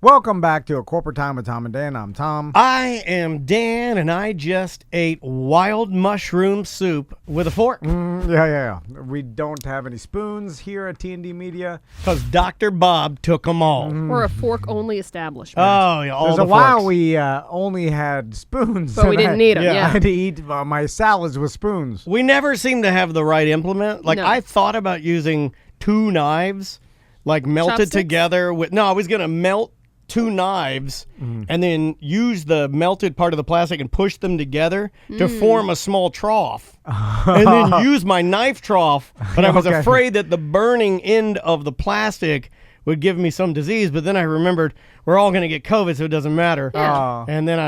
Welcome back to A Corporate Time with Tom and Dan. I'm Tom. I am Dan, and I just ate wild mushroom soup with a fork. Yeah. We don't have any spoons here at T&D Media. Because Dr. Bob took them all. We're a fork-only establishment. Oh, yeah, all There's the a while forks. we only had spoons. But we didn't need them, I yeah. had to eat my salads with spoons. We never seem to have the right implement. Like, No. I thought about using two knives, like melted Chopsticks? together with... No, I was going to melt two knives and then use the melted part of the plastic and push them together to form a small trough. And then use my knife trough, but I was Okay. afraid that the burning end of the plastic would give me some disease. But then I remembered we're all going to get COVID, so it doesn't matter. Yeah. And then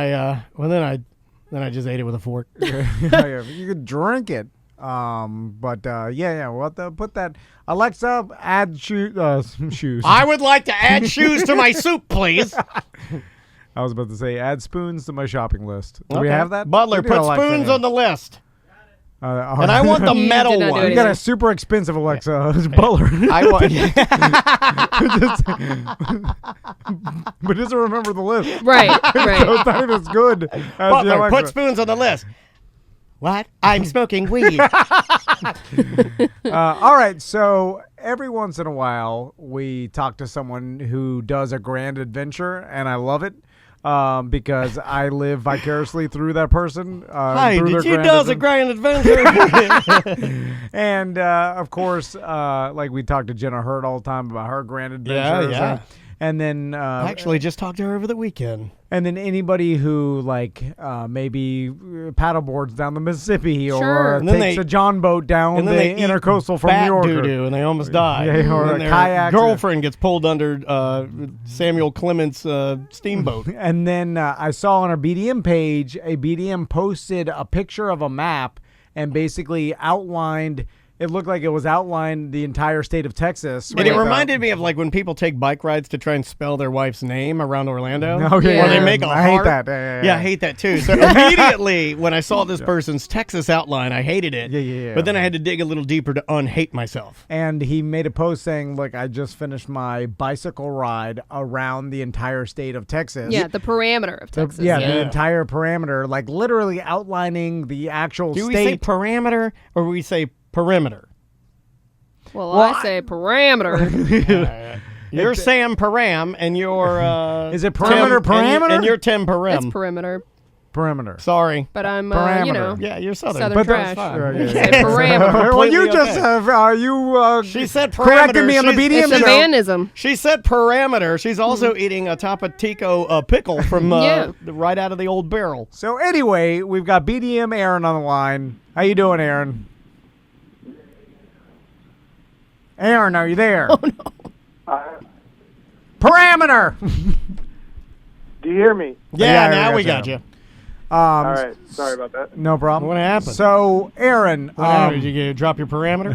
then I just ate it with a fork. Yeah, you could drink it. But we'll have to put that. Alexa, add some shoes. I would like to add shoes to my soup, please. I was about to say, add spoons to my shopping list. Do we Okay. have that? Butler, We did put Alexa spoons here. on the list. And I want the You metal did not do one. You got a anything. super expensive Alexa. It's Butler. I want. But doesn't remember the list. Right. So it's not even as good as the Butler, Alexa. put spoons on the list. What? I'm smoking weed. All right, so every once in a while, we talk to someone who does a grand adventure, and I love it because I live vicariously through that person. Hi, through did their you do a grand adventure? And, of course, like we talk to Jenna Hurd all the time about her grand adventures. yeah. And then I actually just talked to her over the weekend. and then anybody who maybe paddleboards down the Mississippi Sure. or And then takes a John boat down And the then they intercoastal from New bat York. doo-doo and they almost die. Yeah, or And a their kayak. girlfriend gets pulled under Samuel Clements' steamboat. And then I saw on our BDM page, a BDM posted a picture of a map and basically outlined. It looked like it was outlined the entire state of Texas. And it with, reminded me of like when people take bike rides to try and spell their wife's name around Orlando. Okay, Or they yeah. make a I hate heart. that. Yeah, I hate that too. So immediately when I saw this person's Texas outline, I hated it. Yeah. But then I had to dig a little deeper to unhate myself. And he made a post saying, "Look, I just finished my bicycle ride around the entire state of Texas." Yeah, the parameter of Texas. The Yeah. entire parameter, like literally outlining the actual Do we say state. parameter or we say perimeter? Well, Well, I say parameter. You're Sam Param, and you're Is it perimeter, Tim, parameter? and you're Tim Param. It's perimeter. perimeter. Sorry. But I'm, Parameter. Yeah, you're Southern. Southern But trash. that's fine. Yeah. Say parameter. Well, Completely you just okay. have She said corrected parameter. me on the She's- BDM It's a show. vanism. She said parameter. She's also eating a Tapatico pickle from Yeah. right out of the old barrel. So anyway, we've got BDM Aaron on the line. How you doing, Aaron? Aaron, are you there? Oh, no. Parameter. Do you hear me? Yeah, Yeah, now we we got got you. All right. Sorry about that. No problem. What happened? So, Aaron, Did you drop your parameter?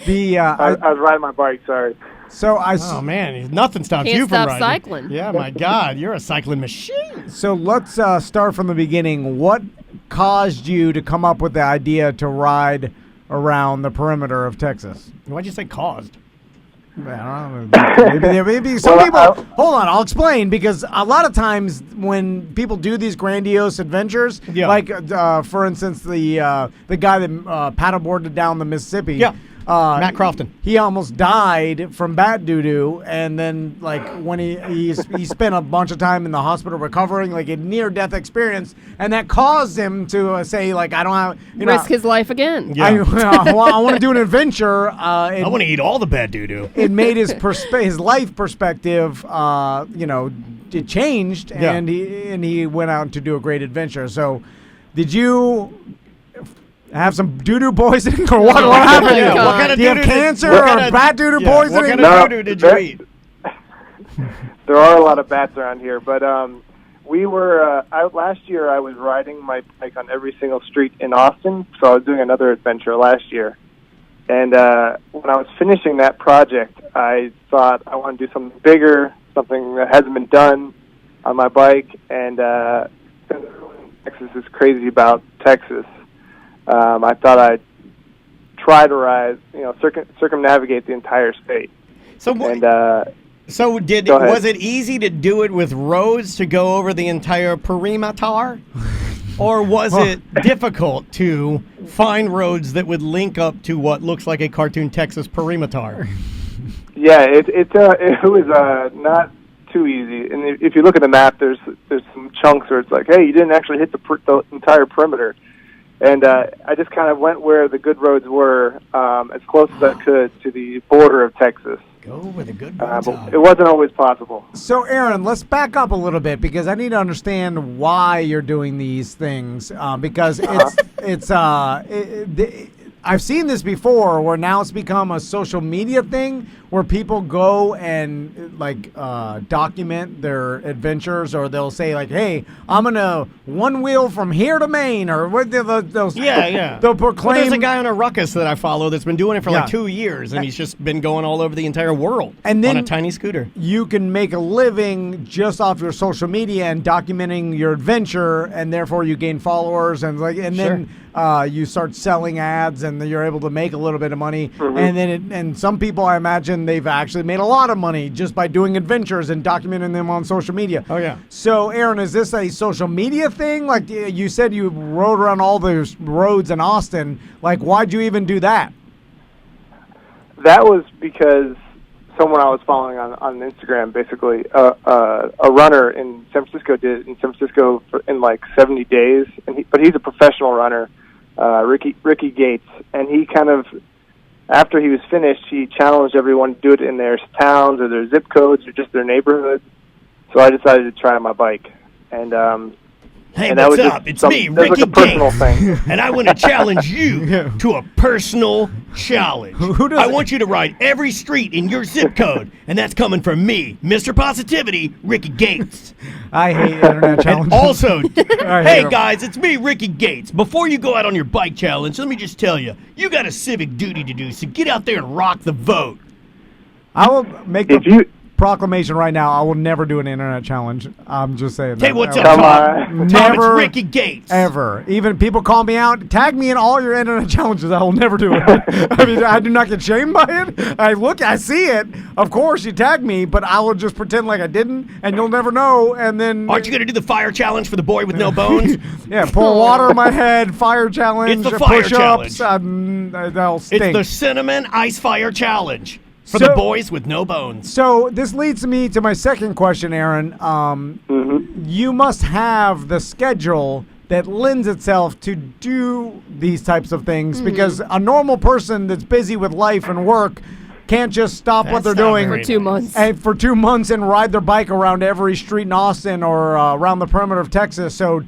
the I was riding my bike. Sorry. Oh man, nothing stops Can't you from stop riding. cycling. Yeah, my God, you're a cycling machine. So let's start from the beginning. What caused you to come up with the idea to ride around the perimeter of Texas? Why'd you say caused? I don't know. Maybe some Well, people. Hold on, I'll explain. Because a lot of times when people do these grandiose adventures, Yeah. like for instance the guy that paddleboarded down the Mississippi, Yeah. Matt Crofton. he almost died from bat doo-doo, and then like when he spent a bunch of time in the hospital recovering, like a near-death experience, and that caused him to say like, I don't have Risk his life again. Yeah. I want to do an adventure. I want to eat all the bad doo-doo. It made his life perspective, it changed, Yeah. and he went out to do a great adventure. So, did you have some doo-doo poisoning, or what happened? Yeah. What kind of Do you have doo-doo cancer what or kind of- bat doo-doo yeah, poisoning? What kind No. of doo-doo did you eat? There are a lot of bats around here, but we were out last year. I was riding my bike on every single street in Austin, so I was doing another adventure last year. And when I was finishing that project, I thought I want to do something bigger, something that hasn't been done on my bike. And since Texas is crazy about Texas, I thought I'd try to ride, circumnavigate the entire state. So what? And So Go ahead. was it easy to do it with roads to go over the entire perimeter? Or was it difficult to find roads that would link up to what looks like a cartoon Texas perimeter? Yeah, it was not too easy. And if you look at the map, there's some chunks where it's like, hey, you didn't actually hit the entire perimeter. And I just kind of went where the good roads were, as close as I could to the border of Texas. Go where the good But roads are. it wasn't always possible. So, Aaron, let's back up a little bit because I need to understand why you're doing these things. Because I've seen this before, where now it's become a social media thing, where people go and document their adventures, or they'll say like, "Hey, I'm gonna one wheel from here to Maine," or what? They'll Well, proclaim. there's a guy on a ruckus that I follow that's been doing it for Yeah. like 2 years, and he's just been going all over the entire world And then- on a tiny scooter. You can make a living just off your social media and documenting your adventure, and therefore you gain followers, and then you start selling ads, and then you're able to make a little bit of money. And then and some people, I imagine, they've actually made a lot of money just by doing adventures and documenting them on social media. Oh, yeah. So, Aaron, is this a social media thing? Like you said, you rode around all those roads in Austin. Like, why'd you even do that? That was because someone I was following on Instagram, basically, a runner in San Francisco did it in San Francisco in like 70 days. But he's a professional runner, Ricky Gates, and he kind of, after he was finished, he challenged everyone to do it in their towns or their zip codes or just their neighborhoods. So I decided to try my bike, and Hey, and that what's was up? just It's me, that was Ricky like a personal Gates, thing. and I want to challenge you to a personal challenge. Who does I it? want you to ride every street in your zip code, and that's coming from me, Mr. Positivity, Ricky Gates. I hate internet challenges. Also, I hate hey 'em. guys, it's me, Ricky Gates. Before you go out on your bike challenge, let me just tell you, you got a civic duty to do, so get out there and rock the vote. I will make If the you proclamation right now. I will never do an internet challenge. I'm just saying. Hey, that. what's I up, will Come Tom? on. Tom, Never, it's Ricky Gates. Ever. Even people call me out, tag me in all your internet challenges. I will never do it. I mean, I do not get shamed by it. I see it. Of course, you tag me, but I will just pretend like I didn't, and you'll never know. And then, Aren't you going to do the fire challenge for the boy with no bones? yeah, pour water in my head, fire challenge, It's the fire push-ups. challenge. That'll stink. It's the cinnamon ice fire challenge for So- the boys with no bones. So this leads me to my second question, Aaron. You must have the schedule that lends itself to do these types of things, because a normal person that's busy with life and work can't just stop what they're That's not doing very For 2 months. and for 2 months and ride their bike around every street in Austin or around the perimeter of Texas. So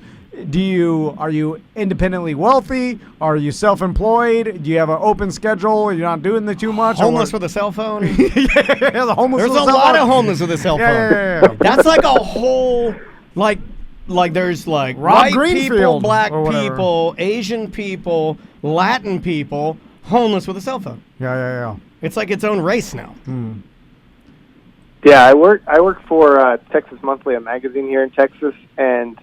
are you independently wealthy? Are you self-employed? Do you have an open schedule? You're not doing the too much? or Homeless what? with a cell phone? Yeah, the homeless There's with a cell lot phone. of homeless with a cell phone. Yeah. That's like a whole, like there's like Rob white Greenfield people, black or whatever. people, Asian people, Latin people, homeless with a cell phone. Yeah. It's like its own race now. Yeah, I work for Texas Monthly, a magazine here in Texas, and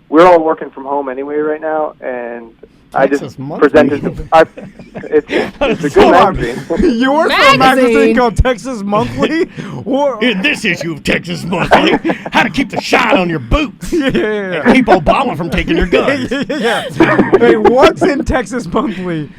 we're all working from home anyway right now. And I Texas just Monthly? presented. It's a good Hold on. magazine. You work for a magazine Magazine? called Texas Monthly? Or, In this issue of Texas Monthly, how to keep the shine on your boots. yeah. Keep Obama from taking your guns. Yeah. Hey, what's in Texas Monthly?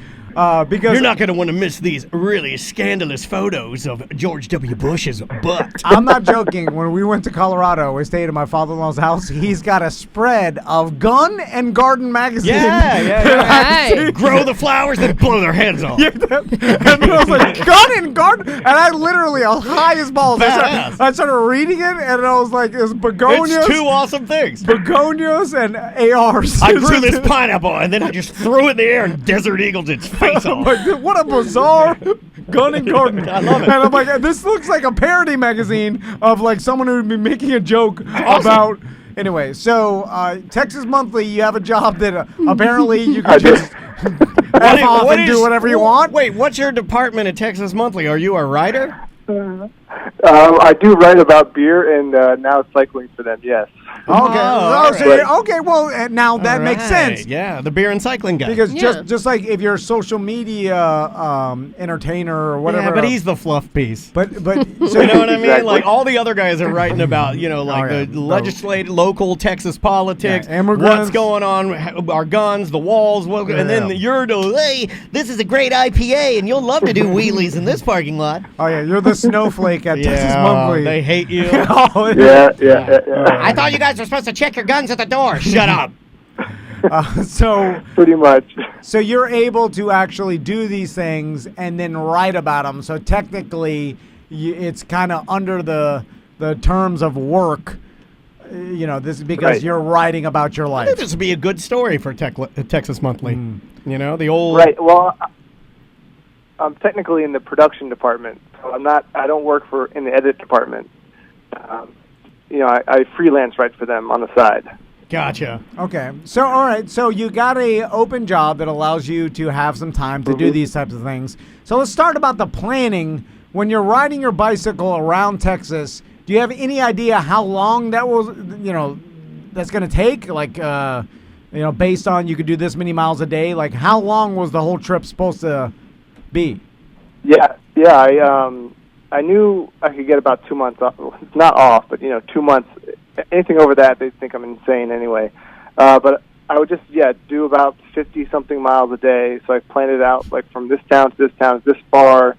Because You're not going to want to miss these really scandalous photos of George W. Bush's butt. I'm not joking. When we went to Colorado, we stayed at my father-in-law's house. He's got a spread of Gun and Garden magazine. Hey. Grow the flowers and blow their heads off. And I was like, Gun and Garden? And I literally, I was high as balls. Badass. I started reading it, and I was like, it was begonias. It's two awesome things. Begonias and ARs. I grew this pineapple and then I just threw it in the air and Desert Eagles its face I'm off. like, what a bizarre Gun and Garden. I love it. And I'm like, this looks like a parody magazine of like someone who would be making a joke about. Anyway, so Texas Monthly, you have a job that apparently you can just F off and do whatever you want. Wait, what's your department at Texas Monthly? Are you a writer? I do write about beer and now cycling for them. Yes. Okay. all So right. okay. Well, now that makes Right. sense. Yeah, the beer and cycling guy. Because Yeah. just like if you're a social media entertainer or whatever. yeah, but he's the fluff piece. But so You know what I mean? Exactly. Like all the other guys are writing about, like yeah. the legislative, local Texas politics, Yeah, immigrants. what's going on, our guns, the walls, and then Yeah. you're hey, this is a great IPA, and you'll love to do wheelies in this parking lot. Oh yeah, you're the snowflake at Texas Monthly. they hate you. Oh, Yeah. I thought you guys were supposed to check your guns at the door. Shut up. So Pretty much. so you're able to actually do these things and then write about them. So technically, it's kind of under the terms of work. This is because Right. you're writing about your I life. think this would be a good story for Texas Monthly. The old Right. Well, I'm technically in the production department, so I don't work in the edit department. I freelance write for them on the side. Gotcha. Okay. So, all right. So you got a open job that allows you to have some time to do these types of things. So let's start about the planning. When you're riding your bicycle around Texas, do you have any idea how long that will, that's going to take? Like, based on you could do this many miles a day. Like, how long was the whole trip supposed to be? Yeah. I knew I could get about 2 months off. Not off, but 2 months. Anything over that, they think I'm insane anyway. But I would just do about 50-something miles a day. So I planned it out like from this town to this town, this far.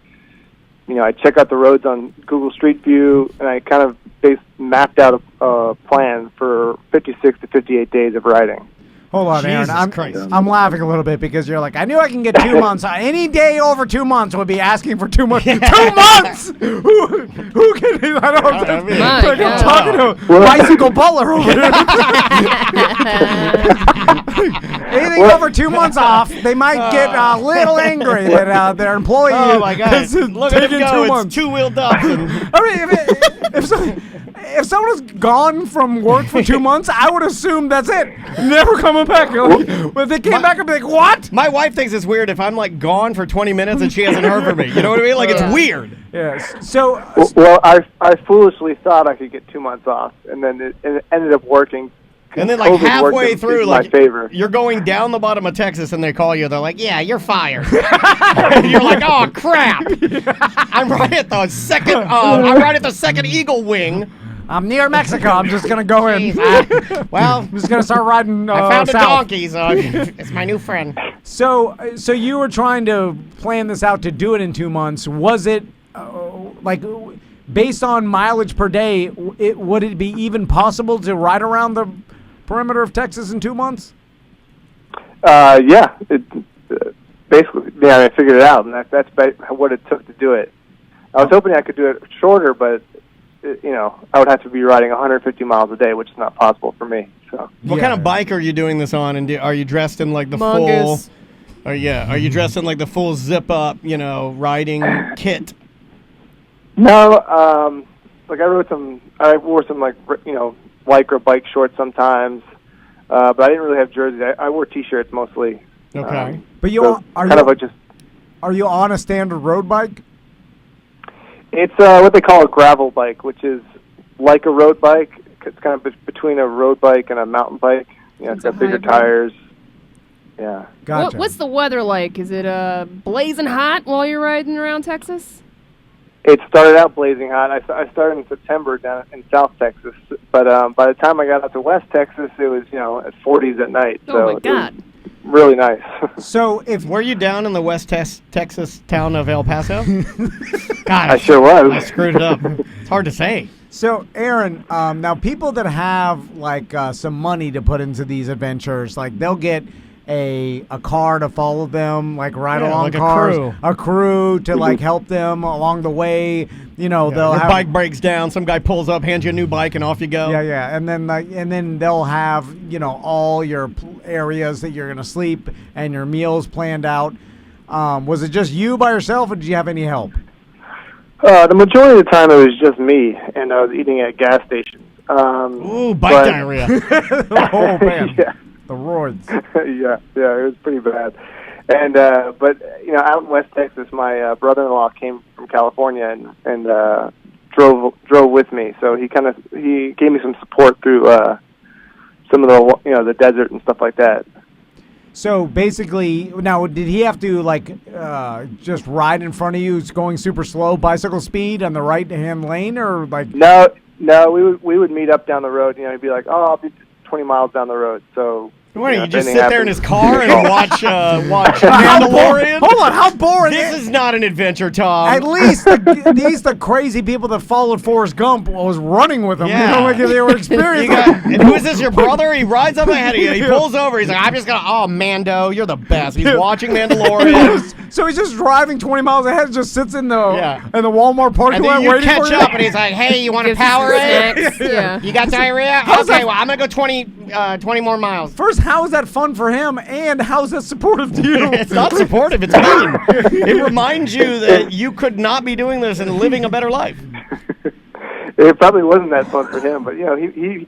I check out the roads on Google Street View, and I kind of mapped out a plan for 56 to 58 days of riding. Hold on, Aaron. Jesus Christ. I'm laughing a little bit because you're like, I knew I can get 2 months. Any day over 2 months would be asking for 2 months. 2 months? Who can? I don't know. I mean, My Like, I'm God. talking to Bicycle Butler over here. Anything over 2 months off, they might get a little angry that their employee Oh my God! is Look at him taking go! 2 It's months. two-wheel Dobson. I mean, if someone's gone from work for 2 months, I would assume that's it. Never coming back. Like, if they came back, I'd be like, what? My wife thinks it's weird if I'm like gone for 20 minutes and she hasn't heard from me. You know what I mean? Like Yeah. it's weird. Yes. So, Well, I foolishly thought I could get 2 months off, and then it ended up working. And then like COVID halfway worked in through, my like favor. you're going down the bottom of Texas and they call you. They're like, "Yeah, you're fired." And you're like, "Oh crap! I'm right at the second. I'm right at the second eagle wing." I'm near Mexico. I'm just going to go in. Jeez, well, I'm just going to start riding I found south. a donkey, so it's my new friend. So you were trying to plan this out to do it in 2 months. Was it based on mileage per day? Would it be even possible to ride around the perimeter of Texas in 2 months? Yeah. Basically, I figured it out, and that's what it took to do it. I was hoping I could do it shorter, but I would have to be riding 150 miles a day, which is not possible for me. So. What kind of bike are you doing this on? And are you dressed in like the Mongoose. full? Are you dressed in like the full zip up, riding kit? No, I wore some lycra bike shorts sometimes, but I didn't really have jerseys. I wore t-shirts mostly. Okay. But are you on a standard road bike? It's what they call a gravel bike, which is like a road bike. It's kind of between a road bike and a mountain bike. It's got bigger hybrid. tires. Yeah. Gotcha. What's the weather like? Is it blazing hot while you're riding around Texas? It started out blazing hot. I started in September down in South Texas, but by the time I got out to West Texas, it was at 40s at night. Oh So my it was God! really nice. So if Were you down in the West Texas town of El Paso? God, I sure was. I screwed it up. It's hard to say. So, Aaron, now people that have some money to put into these adventures, like they'll get a car to follow them, like ride Yeah, along like a cars, crew. a crew to like help them along the way. They'll Your have bike breaks down. Some guy pulls up, hands you a new bike, and off you go. yeah, and then they'll have all your areas that you're gonna sleep and your meals planned out. Was it just you by yourself, or did you have any help? The majority of the time, it was just me, and I was eating at gas stations. Ooh, bike but- diarrhea. Oh man, Yeah. the roids. yeah, it was pretty bad. And but out in West Texas, my brother-in-law came from California and drove with me. So he gave me some support through some of the desert and stuff like that. So basically, now did he have to just ride in front of you, going super slow, bicycle speed on the right hand lane, or like? No, we would meet up down the road. He'd be like, "Oh, I'll be 20 miles down the road." So. What, you just sit there in his car and watch Mandalorian? Hold on, how boring! This is not an adventure, Tom. At least the crazy people that followed Forrest Gump was running with him. Yeah. Like they were experienced. And who is this, your brother? He rides up ahead of you. He pulls over. He's like, I'm just going to, Mando, you're the best. He's watching Mandalorian. So he's just driving 20 miles ahead, just sits in the Walmart parking And lot then you waiting catch for up, and he's like, hey, you want a Gives you Powerade? snacks. Yeah. You got diarrhea? Okay, well, I'm going to go 20 more miles. First, how is that fun for him, and how is that supportive to you? It's not supportive. It's mean. It reminds you that you could not be doing this and living a better life. It probably wasn't that fun for him, but he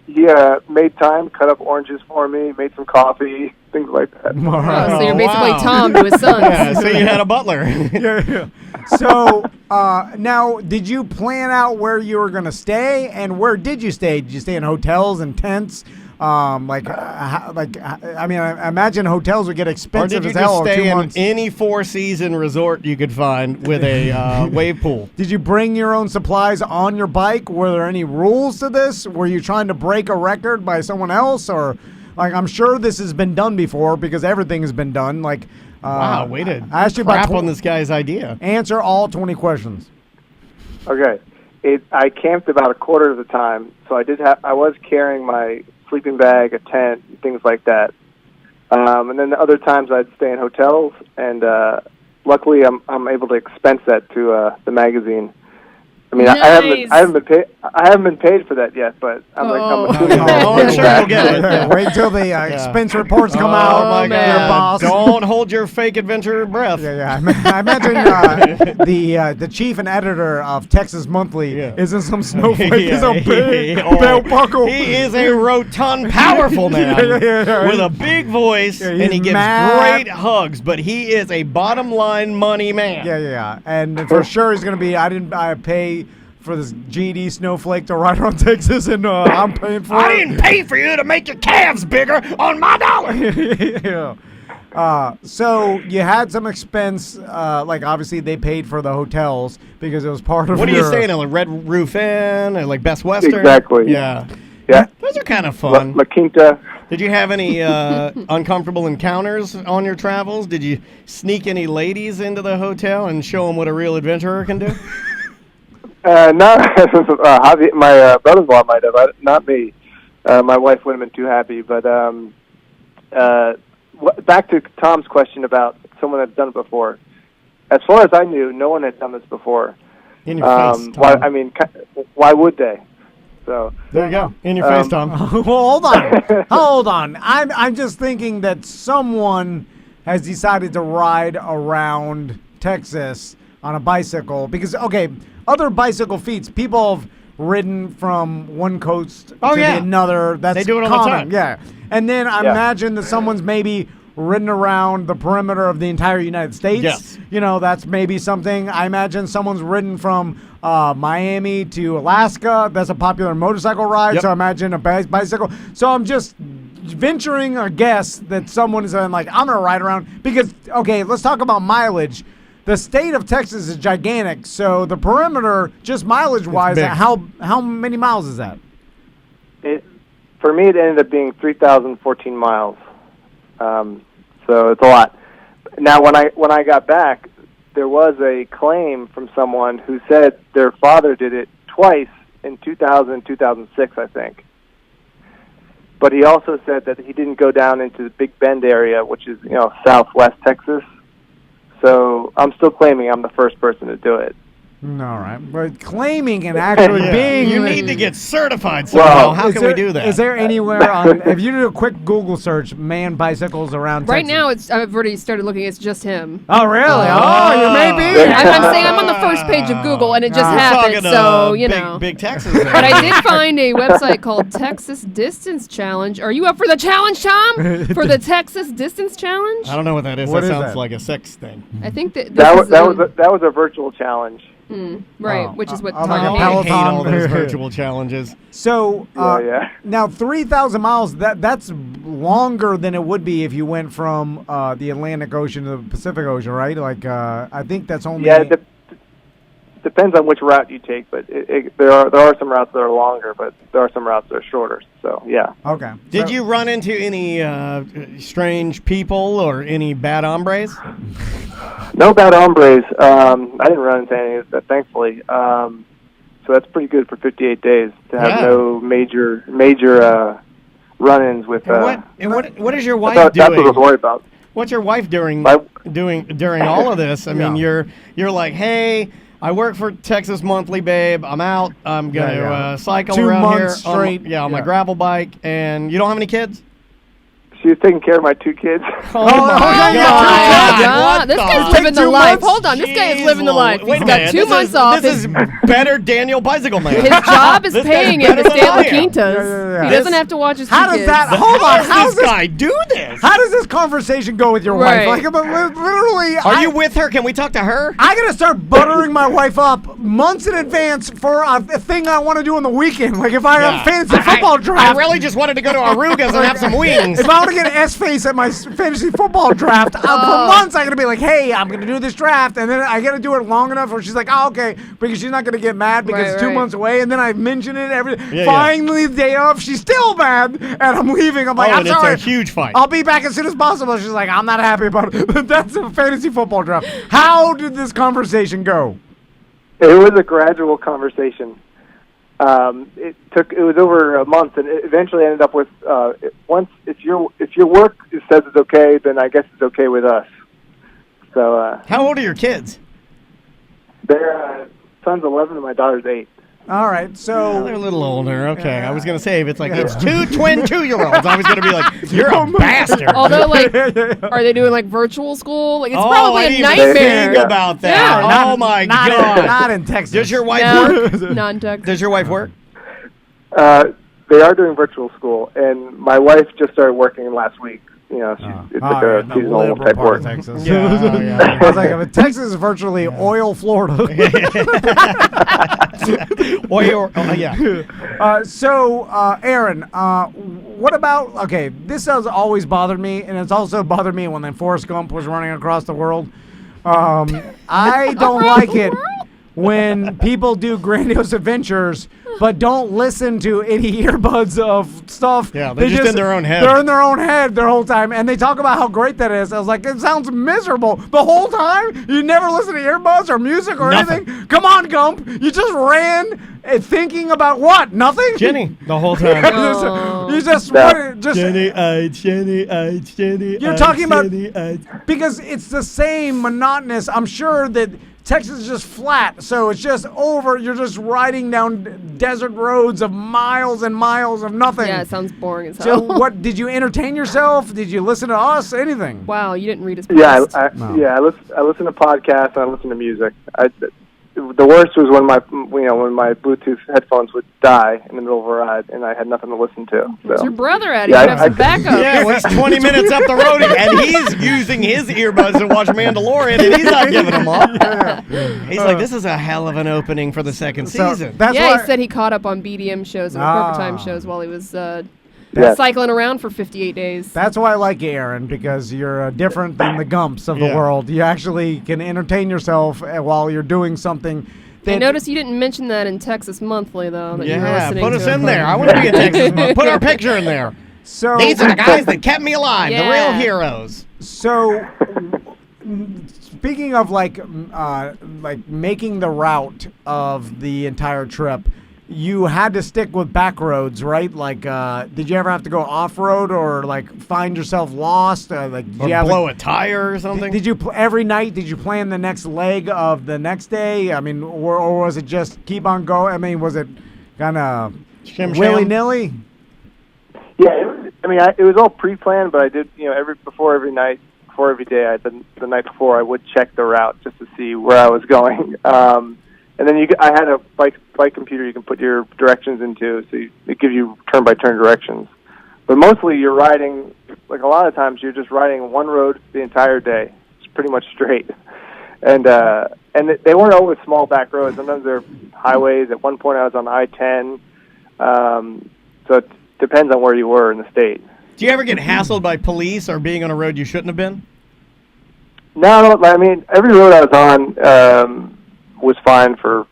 made time, cut up oranges for me, made some coffee, things like that. Oh, so you're basically wow. Tom to his sons. Yeah, so you had a butler. Yeah. So now, did you plan out where you were going to stay, and where did you stay? Did you stay in hotels and tents? I imagine hotels would get Or expensive did you as hell. just stay in 2 months. any four-season resort you could find with a wave pool? Did you bring your own supplies on your bike? Were there any rules to this? Were you trying to break a record by someone else, or I'm sure this has been done before because everything has been done. Wow, way to I asked you crap about on this guy's idea. Answer all 20 questions. Okay, I camped about a quarter of the time, so I was carrying my sleeping bag, a tent, things like that. And then the other times I'd stay in hotels, and luckily I'm able to expense that to the magazine. I mean, Nice. I haven't been paid for that yet, but I'm assuming I'm sure you'll get it. Yeah, wait till the expense reports come Oh out. my Your God! boss. Don't hold your fake adventure breath. Yeah. I imagine the chief and editor of Texas Monthly isn't some snowflake. He's a big belt buckle. He is a rotund, powerful man with a big voice, Yeah, and he he's gives mad. great hugs. But he is a bottom line money man. Yeah. And for sure he's going to be, I pay for this GD snowflake to ride around Texas, and I'm paying for it. I didn't pay for you to make your calves bigger on my dollar. Yeah. So you had some expense, obviously they paid for the hotels because it was part of What are your... you saying? Like Red Roof Inn, or like Best Western? Exactly. Yeah. Yeah. Those are kind of fun. La Quinta. Did you have any uncomfortable encounters on your travels? Did you sneak any ladies into the hotel and show them what a real adventurer can do? No, my brother-in-law might have, not me. My wife wouldn't have been too happy. But back to Tom's question about someone that's done it before. As far as I knew, no one had done this before. In your face, Tom. Why would they? So There you go. In your face, Tom. Well, hold on. I'm just thinking that someone has decided to ride around Texas on a bicycle because, other bicycle feats, people have ridden from one coast to another. That's They do it all the common. time. Yeah. And then I imagine that someone's maybe ridden around the perimeter of the entire United States. Yes. That's maybe something. I imagine someone's ridden from Miami to Alaska. That's a popular motorcycle ride. Yep. So imagine a bicycle. So I'm just venturing a guess that someone is I'm going to ride around because, let's talk about mileage. The state of Texas is gigantic, so the perimeter, just mileage-wise, how many miles is that? For me, it ended up being 3,014 miles. So it's a lot. Now, when I got back, there was a claim from someone who said their father did it twice in 2000 and 2006, I think. But he also said that he didn't go down into the Big Bend area, which is southwest Texas. So I'm still claiming I'm the first person to do it. All right. But claiming and actually being... You need to get certified somehow. How can we do that? Is there anywhere on... If you do a quick Google search, man bicycles around Right Texas. now, I've already started looking. It's just him. Oh, really? You may be. I'm saying I'm on the first page of Google, and it just happened. So big Texas. But I did find a website called Texas Distance Challenge. Are you up for the challenge, Tom? For the Texas Distance Challenge? I don't know what that is. What that is sounds that? like a sex thing. I think that That was a virtual challenge. Right, which is what like Tom a I hates. hate all Peloton. those virtual challenges. So Yeah. now 3,000 miles, that's longer than it would be if you went from the Atlantic Ocean to the Pacific Ocean, right? Like I think that's only... Yeah, it depends on which route you take, but there are some routes that are longer, but there are some routes that are shorter. So, yeah. Okay. Did So- you run into any strange people or any bad hombres? No bad hombres. I didn't run into any of that, thankfully. So that's pretty good for 58 days to have no major run-ins with. What is your wife that's what I was doing? worried about. What's your wife doing during all of this? I mean, you're like, hey, I work for Texas Monthly, babe. I'm out. I'm gonna cycle 2 around months here straight. on my gravel bike. And you don't have any kids? She was taking care of my 2 kids. Oh my God. God. This What guy's the- living the 2 life. months? Hold on, this guy is living the life. Wait He's a got minute. 2 months off. This is better Daniel Bicycle Man. His job is This guy's paying him better to than stay at I La am. Quintas. Yeah. He doesn't have to watch his 2 How does kids. that... Hold on. How does this guy do this? How does this conversation go with your Right. wife? Like, literally... Are you with her? Can we talk to her? I gotta start buttering my wife up months in advance for a thing I want to do on the weekend. Like if I have a fantasy football draft. I really just wanted to go to Arugas and have some wings. If I want to get S-face at my fantasy football draft, for months I gotta be like, hey, I'm gonna do this draft, and then I gotta do it long enough where she's like, oh, okay, because she's not gonna get mad because it's 2 Right. months away, and then I mention it Yeah. Finally, the day of, she's still mad, and I'm leaving. I'm like, I'm and sorry. it's a huge fight. I'll be back as soon as possible. She's like, I'm not happy about it. But that's a fantasy football draft. How did this conversation go? It was a gradual conversation. It was over a month, and it eventually ended up with once if your work says it's okay, then I guess it's okay with us. So How old are your kids? their son's 11 and my daughter's 8. All right, so They're a little older. Okay, I was gonna say if it's like it's 2 twin 2-year-olds, I was gonna be like, you're a bastard. Although, like, are they doing like virtual school? Like, it's I probably didn't a even nightmare. think about that. Yeah. Oh my not god. not in Texas. Does your wife work? No, not in Texas. Does your wife work? They are doing virtual school, and my wife just started working last week. You know, it's like a the seasonal liberal type part work. of Texas. Yeah. I was like, if Texas is virtually oil Florida. Aaron, what about, okay, this has always bothered me, and it's also bothered me when Forrest Gump was running across the world. I don't like it when people do grandiose adventures but don't listen to any earbuds of stuff. Yeah, they're just in their own head. They're in their own head their whole time, and they talk about how great that is. I was like, it sounds miserable. The whole time? You never listen to earbuds or music or Nothing. anything? Come on, Gump. You just ran thinking about what? Nothing? Jenny, the whole time. You just Jenny, Jenny, Jenny. you're talking about because it's the same monotonous. I'm sure that Texas is just flat, so it's just over. You're just riding down desert roads of miles and miles of nothing. Yeah, it sounds boring as So, hell. what did you entertain yourself? Did you listen to us? Anything? Wow, you didn't read his Yeah, post. I listen to podcasts and I listen to music. The worst was when my Bluetooth headphones would die in the middle of a ride and I had nothing to listen to. Where's So. your brother at? Yeah, You have some I- backup. Yeah, well, he's 20 minutes up the road, and he's using his earbuds to watch Mandalorian, and he's not giving them up. He's like, this is a hell of an opening for the second season. That's Yeah, why he said he caught up on BDM shows and corporate time shows while he was Yes. cycling around for 58 days. That's why I like you, Aaron, because you're different than the Gumps of the Yeah. world. You actually can entertain yourself while you're doing something. I noticed you didn't mention that in Texas Monthly, though. That you were Yeah, listening put to us it. in there. I want to be a Texas Month. Put our picture in there. So These are the guys that kept me alive, the real Yeah. heroes. So, speaking of like making the route of the entire trip, you had to stick with back roads, right? Like, did you ever have to go off road or like find yourself lost? Like, did Or you have blow a tire or something. Did you every night? Did you plan the next leg of the next day? I mean, or was it just keep on going? I mean, was it kind of Shim-sham? willy nilly? Yeah, it was all pre-planned, but I did, before every day, the night before, I would check the route just to see where I was going. And then I had a bike computer you can put your directions into, so it gives you turn-by-turn directions. But mostly you're riding, like a lot of times you're just riding one road the entire day. It's pretty much straight. and they weren't always small back roads. Sometimes they're highways. At one point, I was on I-10. So it depends on where you were in the state. Do you ever get hassled by police or being on a road you shouldn't have been? No, I mean, every road I was on was fine for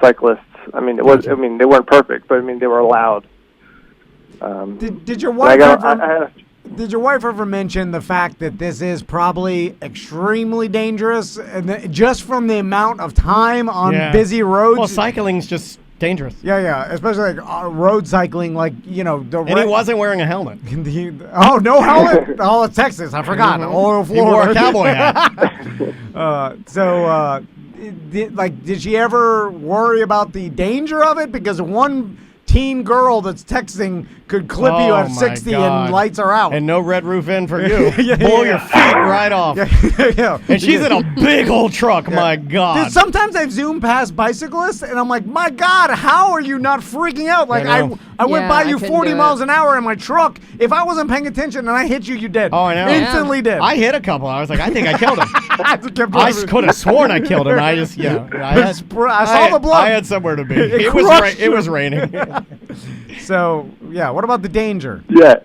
cyclists. I mean, they weren't perfect, but I mean, they were allowed. Did your wife did your wife ever mention the fact that this is probably extremely dangerous, and just from the amount of time on busy roads? Well, cycling's just dangerous. Yeah, especially like road cycling, like he wasn't wearing a helmet. No helmet. Oh, it's Texas. I forgot. Oh, Florida. He wore a cowboy hat. Did she ever worry about the danger of it? Because one teen girl that's texting could clip you at 60 and lights are out. And no red roof in for you. Blow your feet right off. And she's in a big old truck, my God. Dude, sometimes I've zoomed past bicyclists, and I'm like, my God, how are you not freaking out? Like, I went by you 40 miles an hour in my truck. If I wasn't paying attention and I hit you, you dead. Oh, I know. Instantly dead. I hit a couple. I was like, I think I killed him. I could have sworn I killed him. I saw the blood. I had somewhere to be. It was raining. So, what about the danger? Yeah.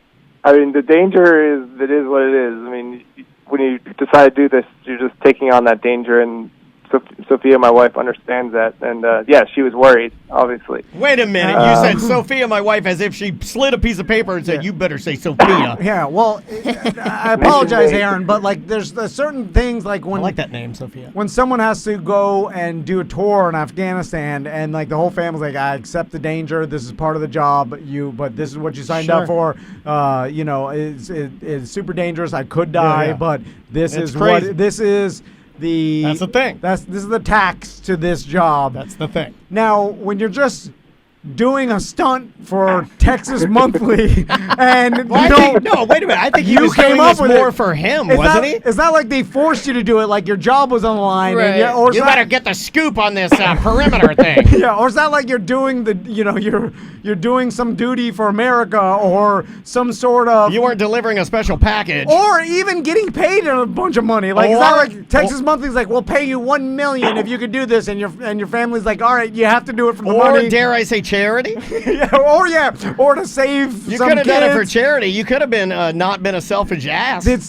I mean, the danger is what it is. I mean, when you decide to do this, you're just taking on that danger, and Sophia, my wife, understands that. And, she was worried, obviously. Wait a minute. You said Sophia, my wife, as if she slid a piece of paper and said, you better say Sophia. Yeah, well, I apologize, Aaron, but, like, there's certain things, like when... I like that name, Sophia. When someone has to go and do a tour in Afghanistan, and, like, the whole family's like, I accept the danger, this is part of the job, but this is what you signed up for. It's super dangerous, I could die, but this is crazy. This is... That's the thing. This is the tax to this job. That's the thing. Now, when you're just doing a stunt for Texas Monthly, and wait a minute. I think he was doing this more for him, wasn't he? It's not like they forced you to do it. Like your job was on the line, right. and you better get the scoop on this perimeter thing. Yeah, or it's not like you're doing you're doing some duty for America or some sort of. You weren't delivering a special package, or even getting paid a bunch of money. Like it's not like Texas Monthly's like, we'll pay you $1 million if you could do this, and your family's like, all right, you have to do it for the money. Or dare I say charity? or to save. You some could have kids. done it for charity. You could have been not been a selfish ass. It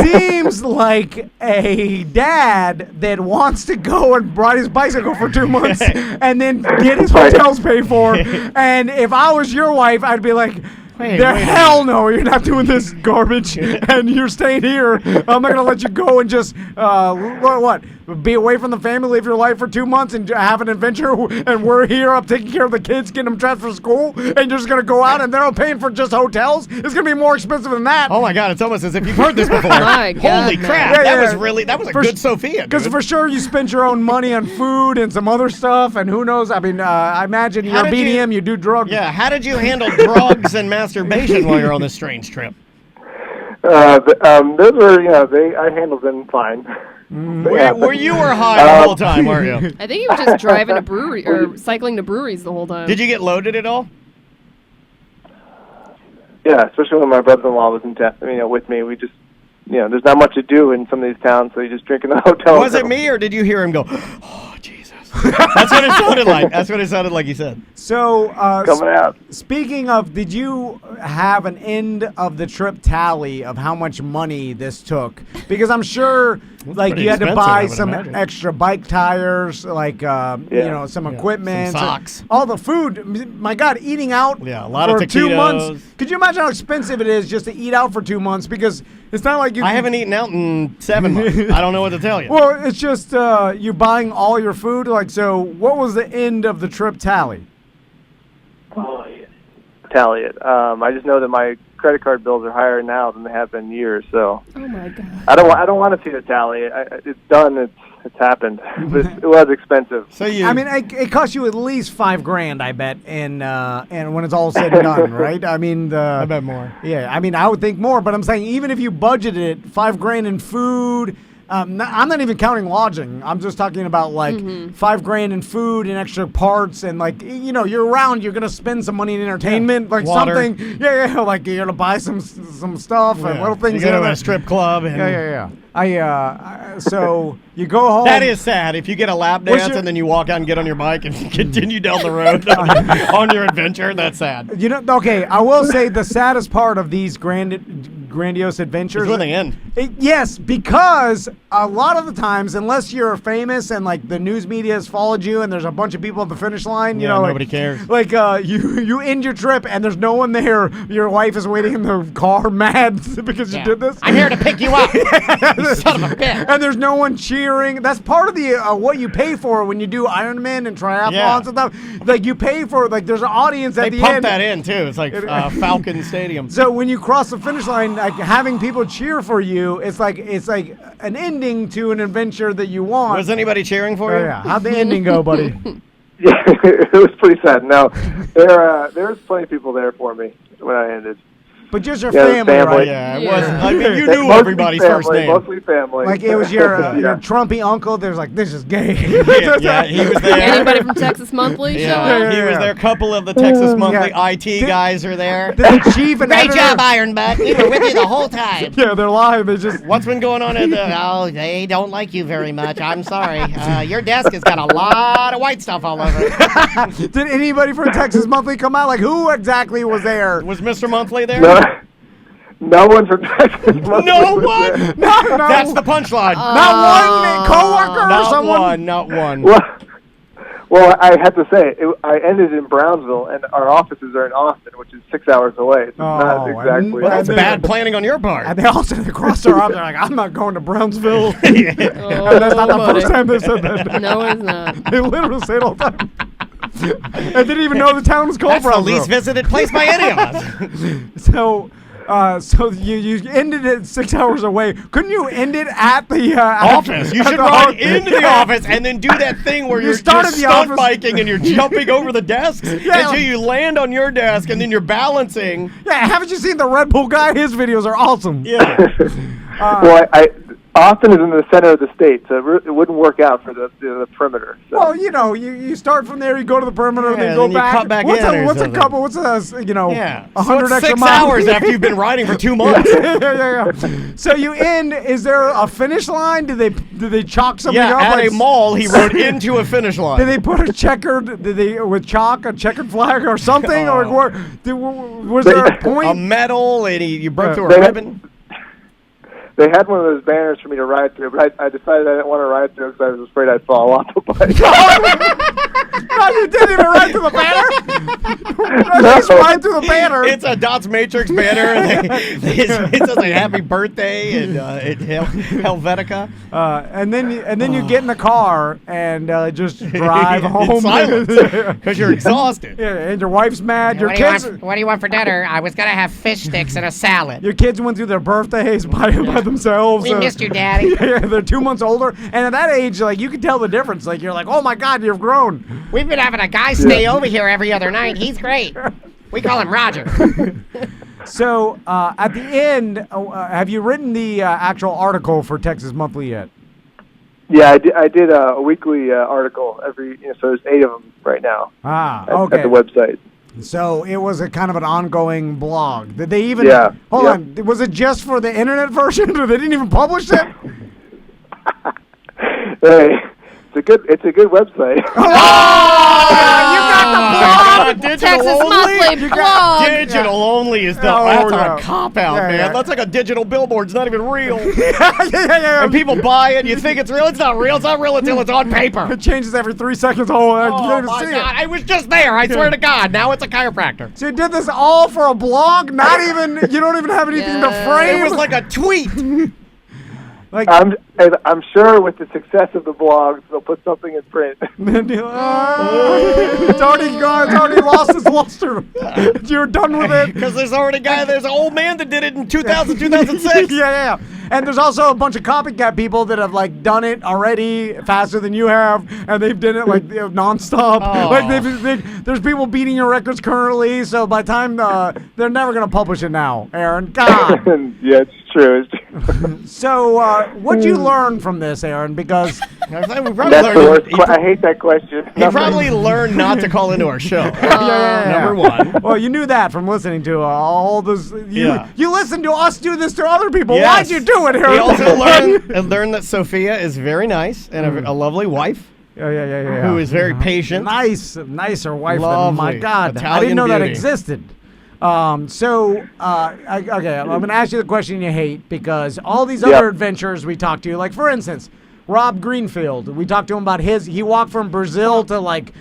seems like a dad that wants to go and ride his bicycle for 2 months and then get his hotels paid for. And if I was your wife, I'd be like, hell no, you're not doing this garbage, and you're staying here. I'm not going to let you go and just, be away from the family, live your life for 2 months, and have an adventure, and we're here, I'm taking care of the kids, getting them transferred to school, and you're just going to go out, and they're all paying for just hotels? It's going to be more expensive than that. Oh, my God, it's almost as if you've heard this before. My God, Holy crap, that was a good Sophia, because for sure you spent your own money on food and some other stuff, and who knows, I mean, I imagine you're a BDM, you do drugs. Yeah, how did you handle drugs and masturbation while you're on this strange trip? Those were, I handled them fine. Were you high the whole time, weren't you? I think you were just driving to brewery or cycling to breweries the whole time. Did you get loaded at all? Yeah, especially when my brother-in-law was with me. We just, there's not much to do in some of these towns, so you just drink in the hotel. Was it me, or did you hear him go, oh, Jesus? That's what it sounded like. That's what it sounded like he said. So, coming out. Speaking of, did you have an end of the trip tally of how much money this took? Because I'm sure, like, you had to buy some extra bike tires, like, some equipment, some socks, all the food. My God, eating out a lot for of 2 months. Could you imagine how expensive it is just to eat out for 2 months? Because it's not like I haven't eaten out in 7 months. I don't know what to tell you. Well, it's just you buying all your food. Like, so what was the end of the trip tally? Oh, yeah. Tally it. I just know that my credit card bills are higher now than they have been in years. So. Oh my God. I don't want to see the tally. It's done. It's happened. But it was expensive. So it cost you at least $5,000, I bet, and when it's all said and done, right? I mean, I bet more. Yeah, I mean, I would think more, but I'm saying even if you budgeted $5,000 in food, I'm not even counting lodging. I'm just talking about like $5,000 in food and extra parts and like you're around. You're gonna spend some money in entertainment, like Water. something. Yeah, like you're gonna buy some stuff and little things. You go to in a strip club. And Yeah. So you go home. That is sad. If you get a lap dance and then you walk out and get on your bike and continue down the road on your adventure, that's sad. Okay, I will say the saddest part of these grandiose adventures is when they end. Yes, because a lot of the times, unless you're famous and like the news media has followed you and there's a bunch of people at the finish line, nobody cares. Like you end your trip and there's no one there. Your wife is waiting in the car, mad because you did this. I'm here to pick you up. You son of a bitch. And there's no one cheering. That's part of the what you pay for when you do Ironman and triathlons and stuff. Like you pay for there's an audience at the end. They pump that in too. It's like Falcon Stadium. So when you cross the finish line, like having people cheer for you, it's like an ending to an adventure that you want. Was anybody cheering for you? Yeah. How'd the ending go, buddy? Yeah, it was pretty sad. No, there's plenty of people there for me when I ended. But just your family, right? Yeah, it was. I mean, you knew Mostly everybody's family, first name. Mostly family. Like it was your Trumpy uncle. There's like, this is gay. Yeah, he was there. Anybody from Texas Monthly show up? He was there. A couple of the Texas Monthly IT guys are there. The chief and Great editor. job, Iron Butt. We were with you the whole time. Yeah, they're live. They just. What's been going on at the... Oh, they don't like you very much. I'm sorry. Your desk has got a lot of white stuff all over it. Did anybody from Texas Monthly come out? Like, who exactly was there? Was Mr. Monthly there? No one from Texas. No one? No. That's the punchline. Not one coworker or someone. Not one. Well, I have to say, I ended in Brownsville, and our offices are in Austin, which is 6 hours away. So it's not exactly. That's bad planning on your part. And they also crossed their arms. They're like, I'm not going to Brownsville. Oh, And that's not the buddy. first time they said that. No, it's not. They literally say it all the time. I didn't even know the town was called That's the Brownsville. least visited place by any of us. So you ended it 6 hours away. Couldn't you end it at the office? You at should the ride office? into the office and then do that thing where you're started the stunt office. biking and you're jumping over the desks until you land on your desk and then you're balancing. Yeah, haven't you seen the Red Bull guy? His videos are awesome. Yeah. Well, Austin is in the center of the state, so it wouldn't work out for the perimeter. So. Well, you start from there, you go to the perimeter, then go then you back. cut back what's in or what's a something. couple? What's a Yeah. 100 So it's extra 6 miles? hours after you've been riding for 2 months. Yeah. So you end. Is there a finish line? Did they chalk something up? At like, a mall, he rode into a finish line. Did they put a checkered? Did they with chalk a checkered flag or something? Or was there a point? A medal, and you broke through a They- ribbon. They had one of those banners for me to ride through, but I decided I didn't want to ride through because I was afraid I'd fall off the bike. No, you didn't even ride through the banner. No, just ride through the banner. It's a Dots Matrix banner. And it says like "Happy Birthday" and Helvetica. And then you get in the car and just drive home. In silence because you're exhausted. Yeah, and your wife's mad. Your What do, you kids. want, what do you want for dinner? I was going to have fish sticks and a salad. Your kids went through their birthdays by themselves. We missed you, Daddy. Yeah, they're 2 months older, and at that age, like you can tell the difference. Like you're like, oh my God, you've grown. We've been having a guy stay over here every other night. He's great. We call him Roger. So at the end, have you written the actual article for Texas Monthly yet? Yeah, I did a weekly article so there's 8 of them right now. Okay. At the website. So it was a kind of an ongoing blog. Did they even? Yeah. Hold on. Was it just for the internet version, or they didn't even publish it? Hey, it's a good website. You got the blog. Digital Texas only? Monthly blog. Digital only is Oh, that's no. a cop out, Yeah, man. yeah. That's like a digital billboard. It's not even real. yeah. And people buy it. You think it's real. It's not real. It's not real until it's on paper. It changes every 3 seconds. Oh, you Oh can't even my see God! it. I was just there. I swear to God. Now it's a chiropractor. So you did this all for a blog? Not even. You don't even have anything to Yeah. frame. It was like a tweet. like. I'm sure with the success of the blogs, they'll put something in print. It's already gone. It's already lost its luster. You're done with it. Because there's an old man that did it in 2000, 2006. Yeah. And there's also a bunch of copycat people that have like done it already faster than you have, and they've done it like nonstop. Oh. Like there's people beating your records currently. So by the time they're never gonna publish it now, Aaron. God. Yeah, it's true. So, what'd you learn from this, Aaron? Because We probably That's the learned- worst. I hate that question. He probably learned not to call into our show. yeah. Number one. Well, you knew that from listening to all this. You listened to us do this to other people. Yes. Why'd you do it, Aaron? He also learned that Sophia is very nice and a lovely wife Yeah. who is very patient. Nicer wife than Lovely. my God. I Italian didn't know that beauty. existed. Okay, I'm going to ask you the question you hate because all these other adventures we talked to, like for instance, Rob Greenfield, we talked to him about he walked from Brazil to like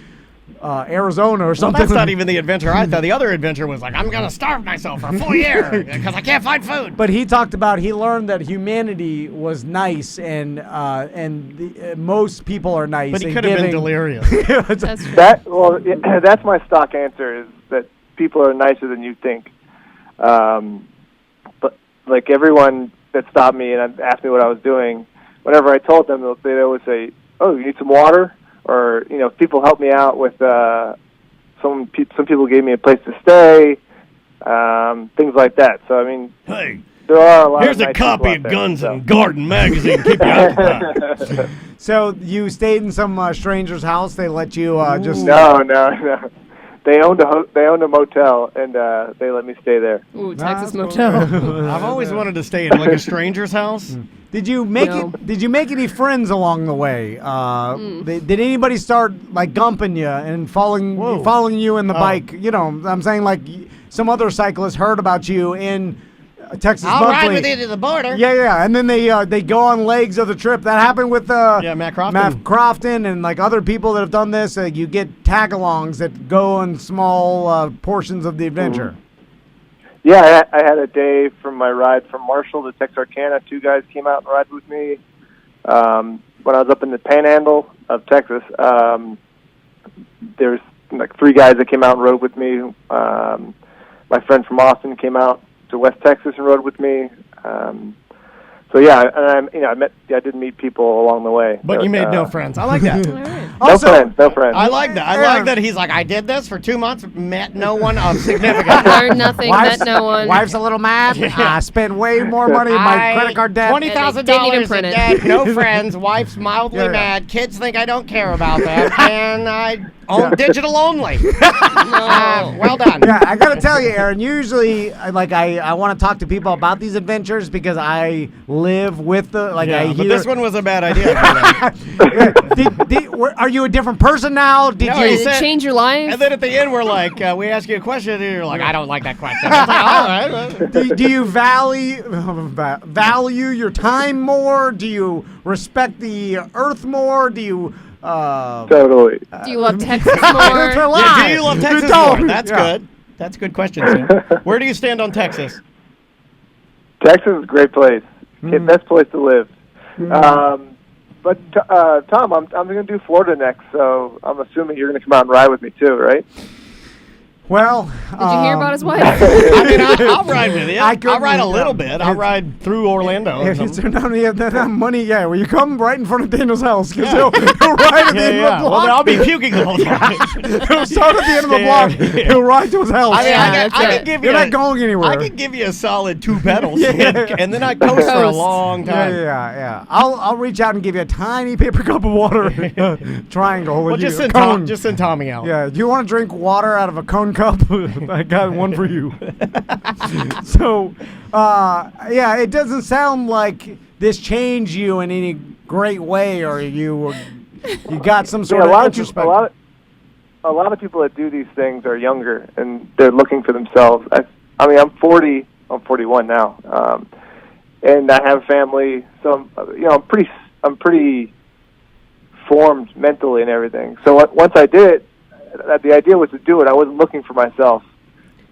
Arizona or Well, something. that's not even the adventure I thought. The other adventure was like, I'm going to starve myself for a full year because I can't find food. But he talked about he learned that humanity was nice and most people are nice. But he and could have been giving. delirious. That's true. That's my stock answer is that people are nicer than you think. But like everyone that stopped me and asked me what I was doing, whenever I told them, they always say, "Oh, you need some water?" Or people helped me out with some people gave me a place to stay, things like that. So I mean, Hey, there are a lot. here's of a nice copy people of out there, Guns so. and Garden magazine. Keep you occupied. So you stayed in some stranger's house. They let you just No. They owned a motel and they let me stay there. Ooh, that's Texas cool. motel. I've always wanted to stay in like a stranger's house. Did you make No. Did you make any friends along the way? Did anybody start like gumping you and following you in the bike? I'm saying like some other cyclists heard about you in Texas I'll Monthly. ride with you to the border. Yeah, and then they go on legs of the trip. That happened with Matt Crofton. Matt Crofton and like other people that have done this. You get tag-alongs that go on small portions of the adventure. Yeah, I had a day from my ride from Marshall to Texarkana. 2 guys came out and ride with me. When I was up in the Panhandle of Texas, there's like 3 guys that came out and rode with me. My friend from Austin came out to West Texas and rode with me. So yeah, and I did meet people along the way. But you made no friends. I like that. All right. Also, No friends. I like that. I Aaron. like that he's like, I did this for 2 months, met no one of significance. Learned nothing, met no one. Wife's a little mad. I spent way more money in my credit card debt. Didn't even $20,000 print in it. debt, no friends, wife's mildly Yeah. mad, kids think I don't care about them, and I own digital only. Well done. Yeah, I gotta tell you, Aaron. Usually, I want to talk to people about these adventures because I live with the I Yeah, hear. but this one was a bad idea. Are you a different person now? Did No, you? he Did it said- change your life? And then at the end, we're like, we ask you a question, and you're like, I don't like that question. I was like, all right. do you value your time more? Do you respect the earth more? Do you? Totally. Do you love Texas It's a more? lie. do you love Texas don't. more? That's Yeah. good. That's a good question, Sam. Where do you stand on Texas? Texas is a great place. Best place to live. But Tom, I'm going to do Florida next, so I'm assuming you're going to come out and ride with me too, right? Well, Did you hear about his wife? I mean, I'll ride with you. I I'll ride a couldn't- little bit. I'll ride through Orlando. Or If it's something. not money, yeah. Will you come right in front of Daniel's house? Because he'll ride at the end of the Well, block. then I'll be puking the whole time. He'll start at the end of the block. He'll ride to his house. I mean, Yeah, I that's could give you. You're not going anywhere. I could give you a solid 2 pedals, and then I coast for a Coast. long time. Yeah. I'll reach out and give you a tiny paper cup of water, triangle. Well, with just you, send cone. Just send Tommy out. Yeah, do you want to drink water out of a cone cup? I got one for you. So, yeah, it doesn't sound like this changed you in any great way, or you got some sort Yeah, of a introspective. lot of people that do these things are younger and they're looking for themselves. I mean, I'm 40. I'm 41 now, and I have a family. So I'm pretty formed mentally and everything. So once I did it, the idea was to do it. I wasn't looking for myself.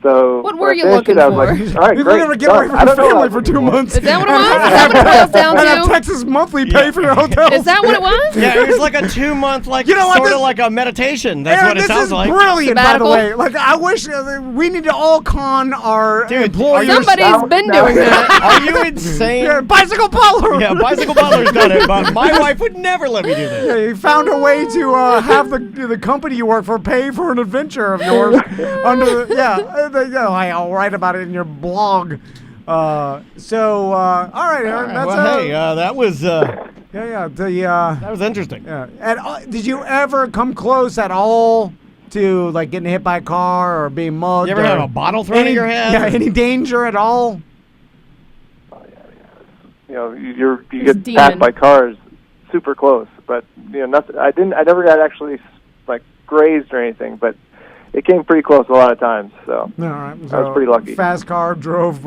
So What when were I you finished looking it, I was like, for? all right, You're great. looking to get done. away from I your don't know family what I for was 2 doing. months. Is that what it was? Is that what it boils down And have to? Texas Monthly pay for your hotel. Is that what it was? Yeah, it was like a 2 month, like You know what, sort of this- like a meditation. That's Aaron, what it this sounds is like. brilliant, by the Sabbatical? way. Like, I wish we need to all con our employers. Somebody's been doing that. Are you insane? Yeah, bicycle parlor. Yeah, bicycle butler's done it, but my wife would never let me do this. Yeah, you found a way to have the company you work for pay for an adventure of yours under the, I'll write about it in your blog. All right, Aaron. That's Well, hey, that was that was interesting. Yeah. And did you ever come close at all to like getting hit by a car or being mugged? You ever or have a bottle thrown at your head? Yeah, any danger at all? You know, you This get demon. passed by cars super close, but you know, nothing. I never got actually like grazed or anything, but it came pretty close a lot of times. So All right. I was pretty lucky. Fast car drove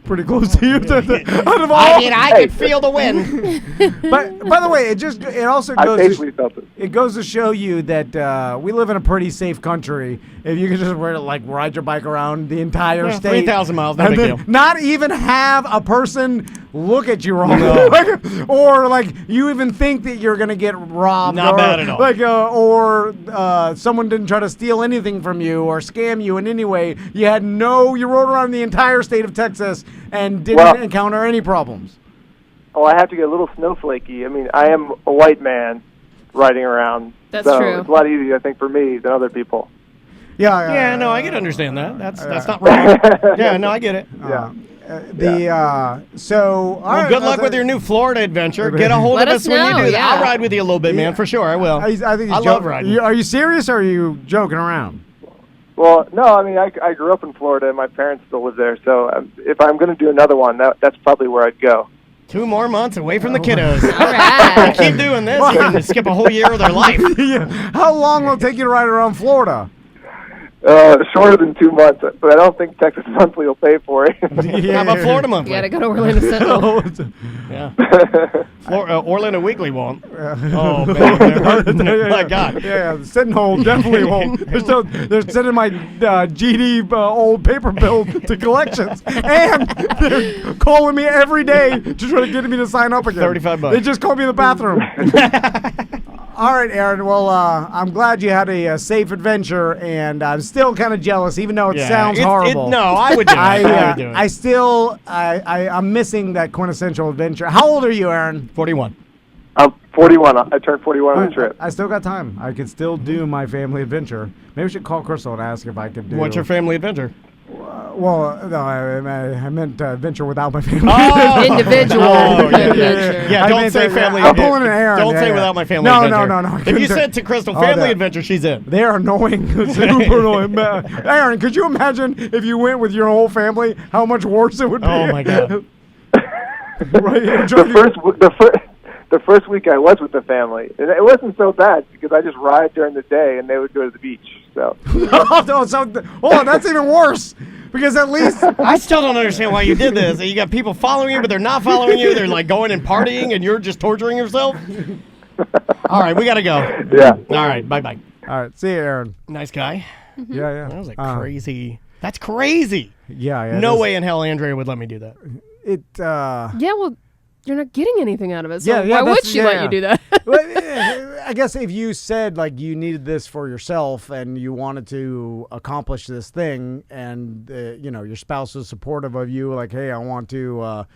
pretty close to you. Out of all. I mean, I could feel the wind. But by the way, it also I goes. basically felt it. It goes to show you that we live in a pretty safe country. If you can just ride your bike around the entire state, 3,000 miles, no and big then deal. not even have a person look at you wrong, No. or like you even think that you're gonna get robbed. Not or, bad at all. Or someone didn't try to steal anything from you or scam you in any way. You rode around the entire state of Texas and didn't encounter any problems. Oh, I have to get a little snowflakey. I mean, I am a white man riding around. That's so true. It's a lot easier, I think, for me than other people. Yeah, no, I can understand that. That's not wrong. Yeah, no, I get it. So all Well, right, good luck with your new Florida adventure. Get a hold Let of us us when you know, do that. yeah. I'll ride with you a little bit, man, for sure. I will. I think I love riding. Are you serious or are you joking around? Well, no, I mean, I grew up in Florida, and my parents still live there. So if I'm going to do another one, that's probably where I'd go. 2 more months away from the kiddos. All right. Keep doing this. You can skip a whole year of their life. Yeah. How long will it take you to ride around Florida? Shorter than 2 months, but I don't think Texas Monthly will pay for it. How about Florida You monthly? gotta go to Orlando Sentinel. Yeah. Orlando Weekly won't. Oh, man. They're hurting. My God. Yeah, the Sentinel definitely won't. They're sending my GD old paper bill to collections, and they're calling me every day to try to get me to sign up again. $35. They just called me in the bathroom. All right, Aaron. Well, I'm glad you had a safe adventure, and I'm still kind of jealous, even though it sounds horrible. No, I would do it. I would do it. I'm missing that quintessential adventure. How old are you, Aaron? 41. I'm 41. I turned 41 on the trip. I still got time. I could still do my family adventure. Maybe we should call Crystal and ask if I could do. What's your family adventure? Well, no, I meant adventure without my family. Oh! Individual adventure. Yeah, I don't meant say that- family I'm adventure. pulling an Aaron. Don't Yeah, say yeah. without my family No, adventure. no. I If couldn't you say- said to Crystal Oh, family that- adventure, she's in. They're annoying. Super annoying. Aaron, could you imagine if you went with your whole family, how much worse it would be? Oh, my God. Right? The first week I was with the family, and it wasn't so bad because I just ride during the day, and they would go to the beach. So Oh, that's even worse. Because at least I still don't understand why you did this. You got people following you, but they're not following you. They're like going and partying, and you're just torturing yourself. All right, we got to go. yeah. All right, bye-bye. all right, see you, Aaron. Nice guy. Yeah. That was crazy. That's crazy. Yeah. No way in hell Andrea would let me do that. It. Yeah, well, you're not getting anything out of it. So Yeah, why would that's- she let you do that? Well, I guess if you said like you needed this for yourself and you wanted to accomplish this thing, and your spouse was supportive of you, like, hey, I want to, I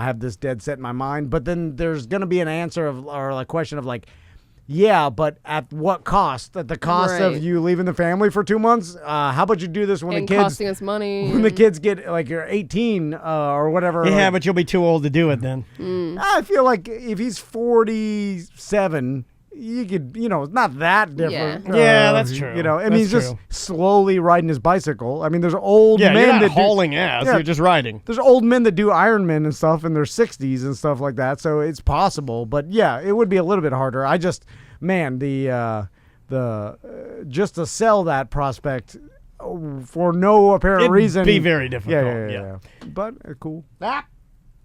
have this dead set in my mind. But then there's gonna be an answer or a question of like, yeah, but at what cost? At the cost Right. of you leaving the family for 2 months? How about you do this when And the kids costing us money. when the kids get like you're 18 or whatever? Yeah, like, but you'll be too old to do it then. I feel like if he's 47, you could, it's not that different. Yeah, that's true. I mean, he's That's just true. slowly riding his bicycle. I mean, there's old Yeah, men you're not that hauling ass. Yeah. You're just riding. there's old men that do Ironman and stuff in their 60s and stuff like that. So it's possible, but yeah, it would be a little bit harder. I just, man, just to sell that prospect for no apparent It'd reason be very difficult. Yeah. But cool. Ah.